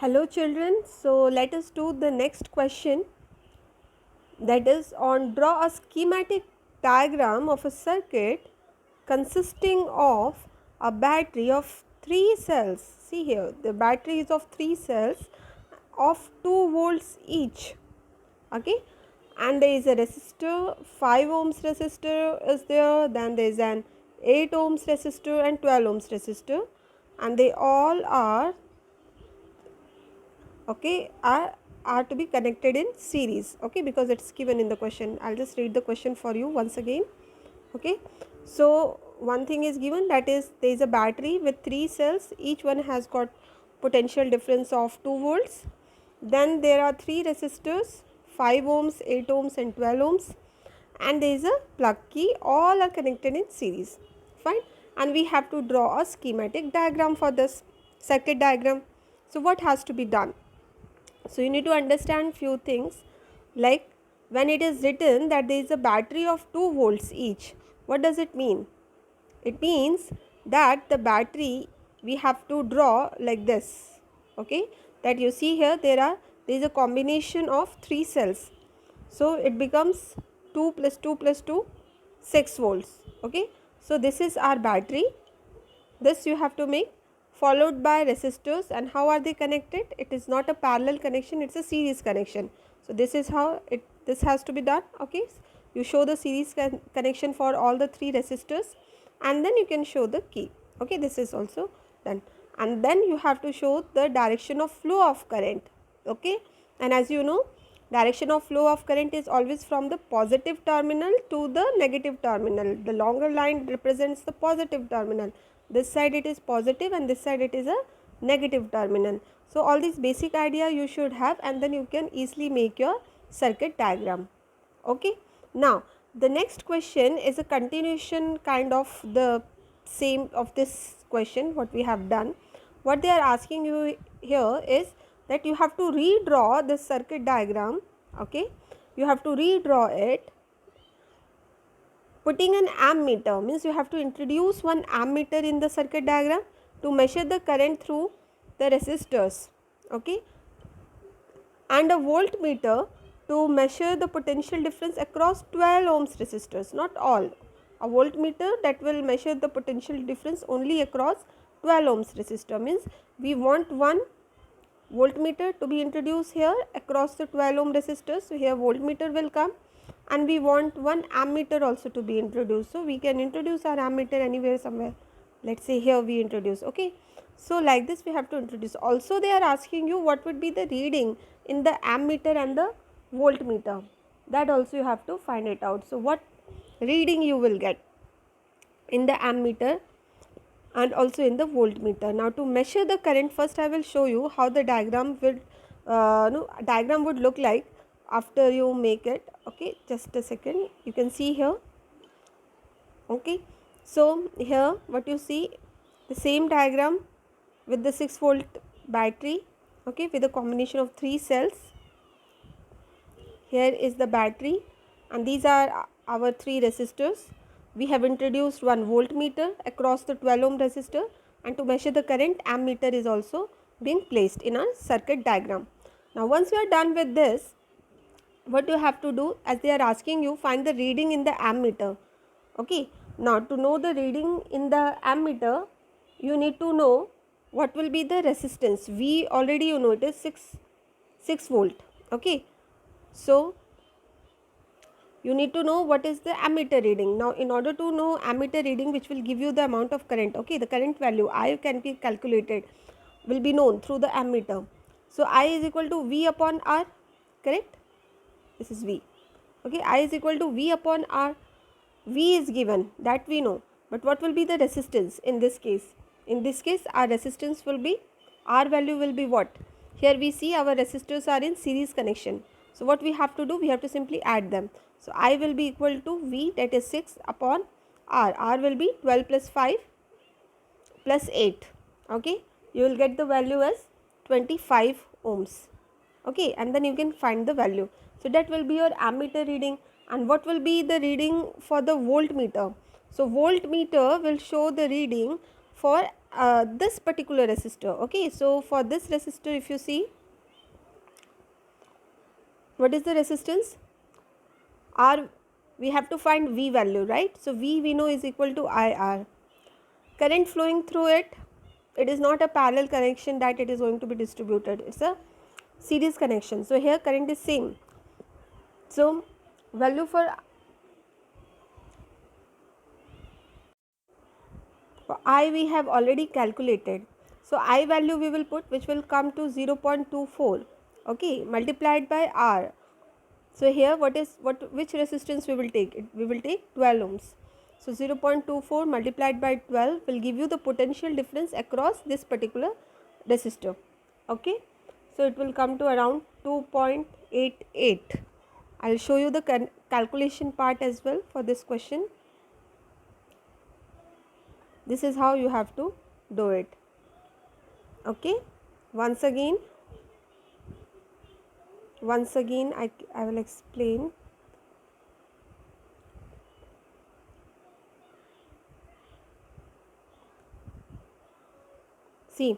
Hello children, so let us do the next question, that is on draw a schematic diagram of a circuit consisting of a battery of 3 cells. See here, the battery is of 3 cells of 2 volts each, okay, and there is a resistor, 5 ohms resistor is there, then there is an 8 ohms resistor and 12 ohms resistor, and they all are okay are to be connected in series, okay, because it's given in the question. I'll just read the question for you once again. Okay, so one thing is given, that is there is a battery with 3 cells, each one has got potential difference of 2 volts. Then there are 3 resistors, 5 ohms, 8 ohms and 12 ohms, and there is a plug key, all are connected in series. Fine, and we have to draw a schematic diagram for this circuit diagram. So what has to be done? So you need to understand few things, like when it is written that there is a battery of 2 volts each, what does it mean? It means that the battery we have to draw like this, okay, that you see here there is a combination of 3 cells, so it becomes 2 plus 2 plus 2, 6 volts, okay. So this is our battery, this you have to make, followed by resistors. And how are they connected? It is not a parallel connection, it is a series connection. So this is how this has to be done, okay. You show the series connection for all the 3 resistors, and then you can show the key, okay. This is also done, and then you have to show the direction of flow of current, okay. And as you know, direction of flow of current is always from the positive terminal to the negative terminal. The longer line represents the positive terminal, this side it is positive and this side it is a negative terminal. So all these basic idea you should have, and then you can easily make your circuit diagram, okay. Now the next question is a continuation kind of the same of this question what we have done. What they are asking you here is that you have to redraw the circuit diagram, okay. You have to redraw it putting an ammeter, means you have to introduce one ammeter in the circuit diagram to measure the current through the resistors, okay, and a voltmeter to measure the potential difference across 12 ohms resistors, not all. A voltmeter that will measure the potential difference only across 12 ohms resistor, means we want one voltmeter to be introduced here across the 12 ohm resistors. So here voltmeter will come, and we want one ammeter also to be introduced. So we can introduce our ammeter anywhere somewhere, let us say here we introduce, okay. So like this we have to introduce. Also they are asking you what would be the reading in the ammeter and the voltmeter, that also you have to find it out. So what reading you will get in the ammeter and also in the voltmeter. Now to measure the current, first I will show you how the diagram would look like after you make it, okay. Just a second, you can see here, okay. So here what you see, the same diagram with the 6 volt battery, okay, with a combination of 3 cells. Here is the battery and these are our 3 resistors. We have introduced one voltmeter across the 12 ohm resistor, and to measure the current, ammeter is also being placed in our circuit diagram. Now once you are done with this, what you have to do, as they are asking you, find the reading in the ammeter, okay. Now to know the reading in the ammeter, you need to know what will be the resistance. We already you know it is 6 volt, okay. So you need to know what is the ammeter reading. Now in order to know ammeter reading, which will give you the amount of current, okay, the current value I can be calculated, will be known through the ammeter. So I is equal to V upon R, correct, this is V, okay. I is equal to V upon R, V is given, that we know, but what will be the resistance in this case? In this case our resistance will be, R value will be what? Here we see our resistors are in series connection. So what we have to do, we have to simply add them. So I will be equal to V, that is 6 upon R. R will be 12 plus 5 plus 8, okay. You will get the value as 25 ohms, okay, and then you can find the value. So that will be your ammeter reading. And what will be the reading for the voltmeter? So voltmeter will show the reading for this particular resistor. Okay, so for this resistor, if you see, what is the resistance? R, we have to find V value, right? So V we know is equal to IR. Current flowing through it, it is not a parallel connection that it is going to be distributed, it's a series connection. So here current is same. So value for I we have already calculated. So I value we will put, which will come to 0.24, okay, multiplied by R. So here which resistance we will take? We will take 12 ohms. So 0.24 multiplied by 12 will give you the potential difference across this particular resistor. Okay, so it will come to around 2.88. I will show you the calculation part as well for this question. This is how you have to do it. Okay, once again I will explain. See,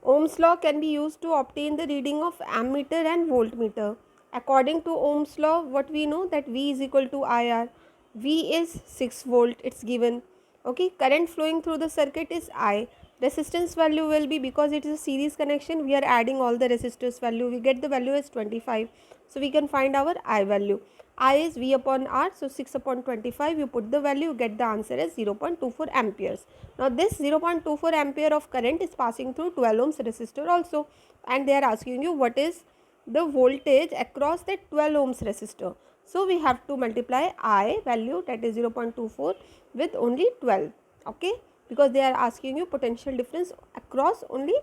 Ohm's law can be used to obtain the reading of ammeter and voltmeter. According to Ohm's law, what we know, that V is equal to IR. V is 6 volt, it's given. Okay, current flowing through the circuit is I. Resistance value will be, because it is a series connection, we are adding all the resistors value. We get the value as 25. So we can find our I value. I is V upon R, so 6 upon 25, you put the value, you get the answer as 0.24 amperes. Now this 0.24 ampere of current is passing through 12 ohms resistor also, and they are asking you what is the voltage across that 12 ohms resistor. So we have to multiply I value, that is 0.24, with only 12, okay, because they are asking you potential difference across only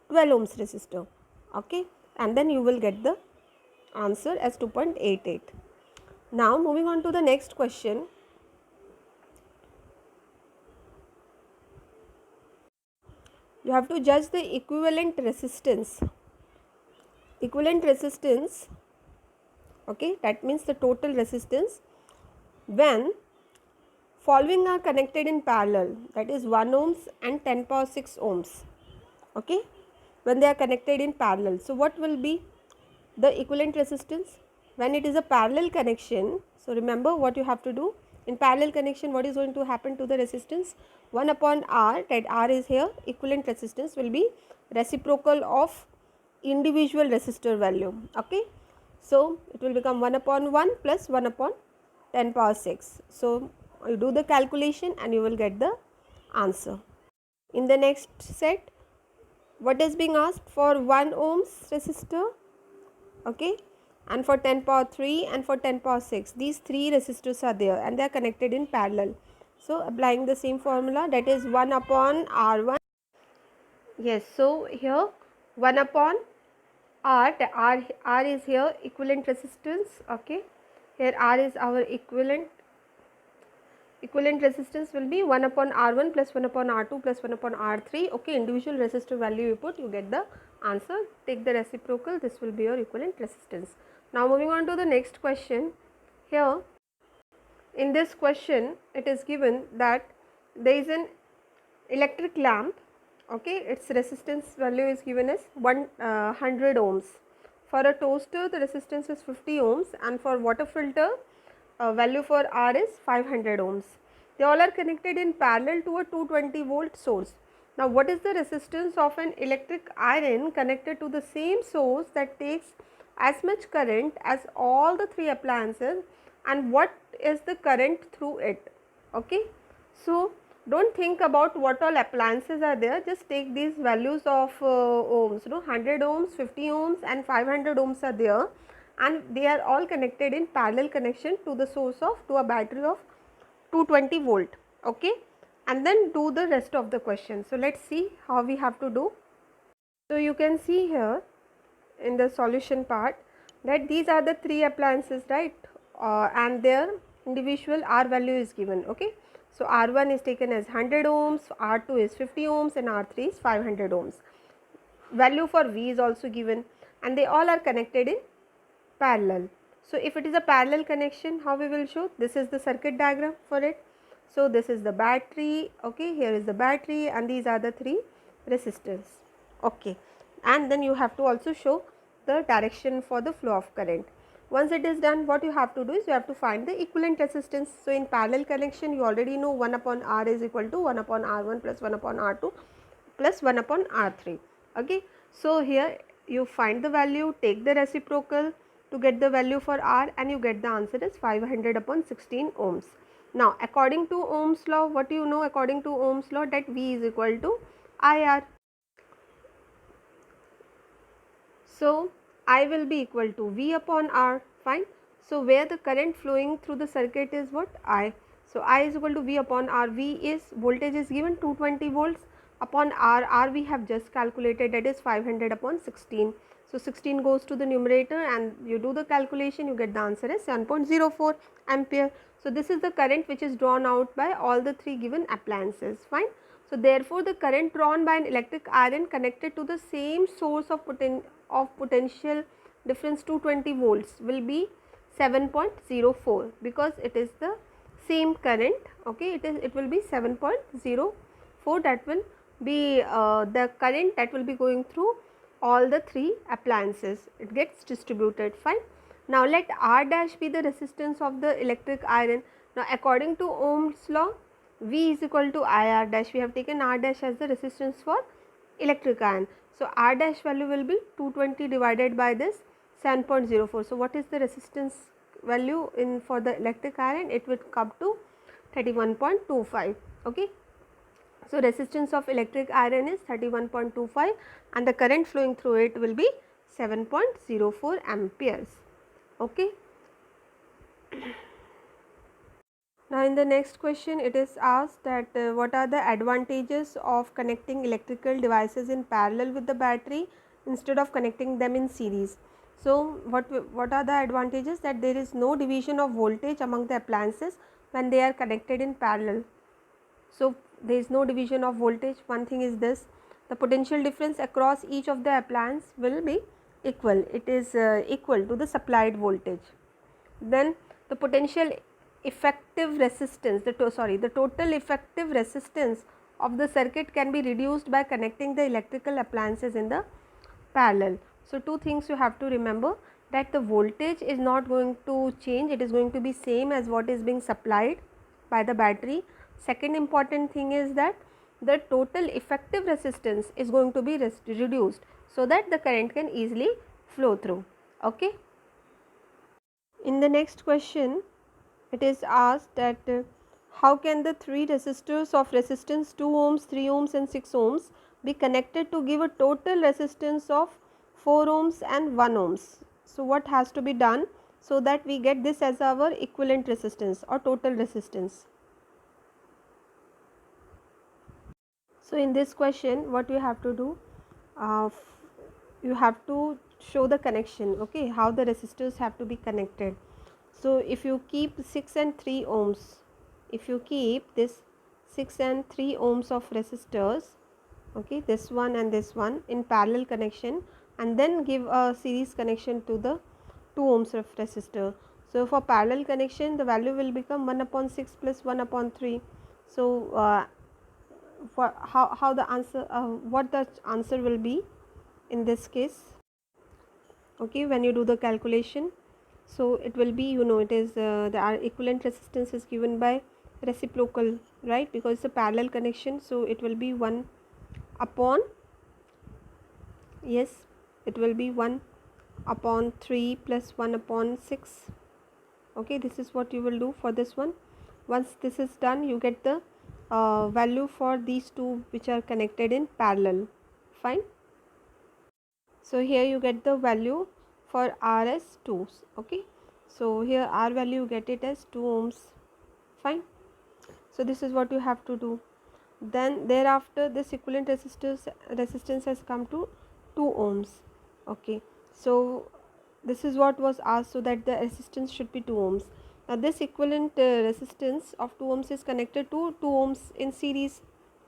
12 ohms resistor, okay, and then you will get the answer as 2.88. Now moving on to the next question. You have to judge the equivalent resistance. Equivalent resistance, okay, that means the total resistance when following are connected in parallel, that is 1 ohms and 10 power 6 ohms, okay, when they are connected in parallel. So what will be the equivalent resistance when it is a parallel connection? So remember what you have to do. In parallel connection, what is going to happen to the resistance? 1 upon R, that R is here, equivalent resistance will be reciprocal of individual resistor value, okay. So it will become 1 upon 1 plus 1 upon 10 power 6. So you do the calculation and you will get the answer. In the next set, what is being asked? For 1 ohms resistor, okay, and for 10 power 3 and for 10 power 6, these three resistors are there and they are connected in parallel. So applying the same formula, that is 1 upon R1. Yes, so here 1 upon R, R is here equivalent resistance, okay, here R is our equivalent resistance will be 1 upon R1 plus 1 upon R2 plus 1 upon R3, okay, individual resistor value you put, you get the answer. Take the reciprocal, this will be your equivalent resistance. Now moving on to the next question. Here in this question it is given that there is an electric lamp, okay, its resistance value is given as 100 ohms. For a toaster the resistance is 50 ohms, and for water filter value for R is 500 ohms. They all are connected in parallel to a 220 volt source. Now what is the resistance of an electric iron connected to the same source that takes as much current as all the three appliances, and what is the current through it? Okay, so don't think about what all appliances are there, just take these values of ohms, 100 ohms, 50 ohms and 500 ohms are there, and they are all connected in parallel connection to the source of, to a battery of 220 volt, okay, and then do the rest of the question. So let's see how we have to do. So you can see here in the solution part that these are the three appliances, right, and their individual R value is given, okay. So R1 is taken as 100 ohms, R2 is 50 ohms and R3 is 500 ohms. Value for V is also given, and they all are connected in parallel. So if it is a parallel connection, how we will show? This is the circuit diagram for it. So this is the battery, okay, here is the battery and these are the 3 resistors, okay. And then you have to also show the direction for the flow of current. Once it is done, what you have to do is you have to find the equivalent resistance. So in parallel connection, you already know 1 upon R is equal to 1 upon R1 plus 1 upon R2 plus 1 upon R3, okay. So here you find the value, take the reciprocal to get the value for R, and you get the answer is 500 upon 16 ohms. Now according to Ohm's law, what you know according to Ohm's law, that V is equal to IR. So I will be equal to V upon R, fine. So where the current flowing through the circuit is what? I. So I is equal to V upon R. V is, voltage is given 220 volts upon R. R we have just calculated, that is 500 upon 16. So 16 goes to the numerator and you do the calculation, you get the answer as 7.04 ampere. So this is the current which is drawn out by all the 3 given appliances, fine. So therefore the current drawn by an electric iron connected to the same source of potential difference 220 volts will be 7.04, because it is the same current, okay, it will be 7.04, that will be the current that will be going through all the 3 appliances, it gets distributed, fine. Now let R dash be the resistance of the electric iron. Now according to Ohm's law, V is equal to IR dash, we have taken R dash as the resistance for electric iron. So R dash value will be 220 divided by this 7.04. So what is the resistance value in for the electric iron? It will come to 31.25, okay. So resistance of electric iron is 31.25 and the current flowing through it will be 7.04 amperes, okay. Now in the next question it is asked that what are the advantages of connecting electrical devices in parallel with the battery instead of connecting them in series. So what are the advantages? That there is no division of voltage among the appliances when they are connected in parallel. So there is no division of voltage. One thing is this, the potential difference across each of the appliance will be equal, it is equal to the supplied voltage. Then the potential effective resistance, the total effective resistance of the circuit can be reduced by connecting the electrical appliances in the parallel. So two things you have to remember, that the voltage is not going to change, it is going to be same as what is being supplied by the battery. Second important thing is that the total effective resistance is going to be reduced, so that the current can easily flow through, okay. In the next question it is asked that how can the 3 resistors of resistance 2 ohms, 3 ohms and 6 ohms be connected to give a total resistance of 4 ohms and 1 ohms. So what has to be done so that we get this as our equivalent resistance or total resistance. So in this question what you have to do, you have to show the connection, okay, how the resistors have to be connected. So if you keep 6 and 3 ohms, if you keep this 6 and 3 ohms of resistors, okay, this one and this one in parallel connection, and then give a series connection to the 2 ohms of resistor. So for parallel connection the value will become 1 upon 6 plus 1 upon 3. So for how the answer, what the answer will be in this case, okay, when you do the calculation. So it will be, you know, it is the equivalent resistance is given by reciprocal, right, because it's a parallel connection. So it will be 1 upon, yes, it will be 1 upon 3 plus 1 upon 6, okay. This is what you will do for this one. Once this is done, you get the value for these two which are connected in parallel, fine. So here you get the value for R as 2, okay. So here R value you get it as 2 ohms, fine. So this is what you have to do. Then thereafter this equivalent resistance has come to 2 ohms, okay. So this is what was asked, so that the resistance should be 2 ohms. Now this equivalent resistance of 2 ohms is connected to 2 ohms in series,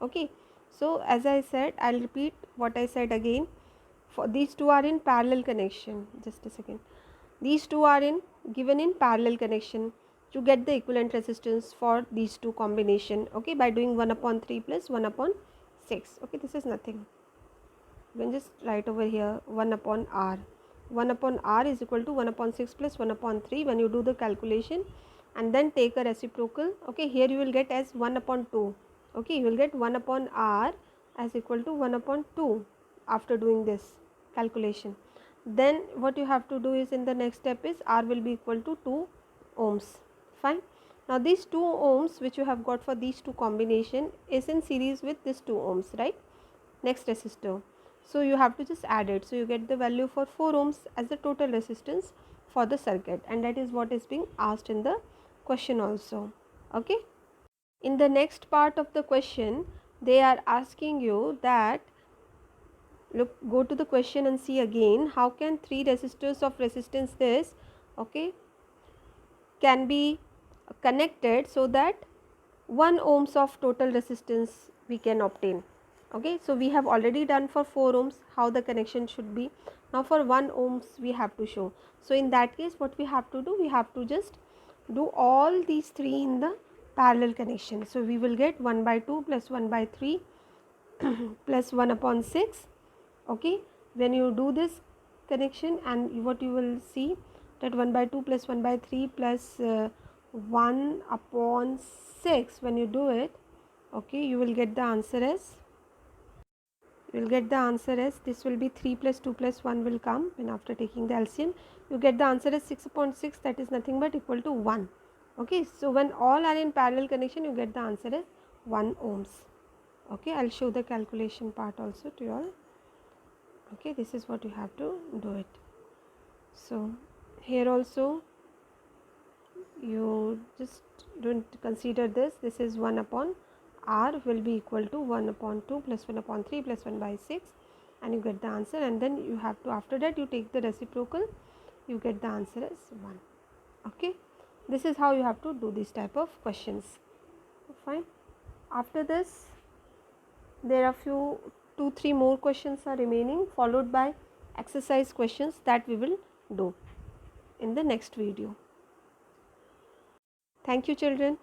okay. So as I said, I will repeat what I said again. For these two are in parallel connection, just a second, these two are in given in parallel connection. to get the equivalent resistance for these two combination, okay, by doing 1 upon 3 plus 1 upon 6. Okay, this is nothing. You can just write over here 1 upon r. 1 upon r is equal to 1 upon 6 plus 1 upon 3 when you do the calculation, and then take a reciprocal. Okay, here you will get as 1 upon 2. Okay, you will get 1 upon r as equal to 1 upon 2 after doing this calculation. Then what you have to do is, in the next step is, r will be equal to 2 ohms. Fine. Now these 2 ohms which you have got for these two combination is in series with this 2 ohms, right? Next resistor. So you have to just add it. So you get the value for 4 ohms as the total resistance for the circuit, and that is what is being asked in the question also. Okay. In the next part of the question, they are asking you that, look, go to the question and see again, how can 3 resistors of resistance this, okay, can be connected so that 1 ohms of total resistance we can obtain. Okay, so we have already done for 4 ohms how the connection should be. Now for 1 ohms we have to show. So in that case, what we have to do, we have to just do all these 3 in the parallel connection. So we will get 1 by 2 plus 1 by 3 plus 1 upon 6. Okay, when you do this connection, and what you will see, that 1 by 2 plus 1 by 3 plus 1 upon 6, when you do it, okay, you will get the answer as, this will be 3 plus 2 plus 1 will come, and after taking the LCM you get the answer as 6 upon 6, that is nothing but equal to 1. Okay, so when all are in parallel connection, you get the answer as 1 ohms. Okay, I will show the calculation part also to you all. Okay, this is what you have to do it. So here also you just don't consider this. This is 1 upon r will be equal to 1 upon 2 plus 1 upon 3 plus 1 by 6, and you get the answer, and then you have to, after that you take the reciprocal, you get the answer as 1. Okay, this is how you have to do this type of questions. Fine. After this there are few 2-3 more questions are remaining, followed by exercise questions that we will do in the next video. Thank you, children.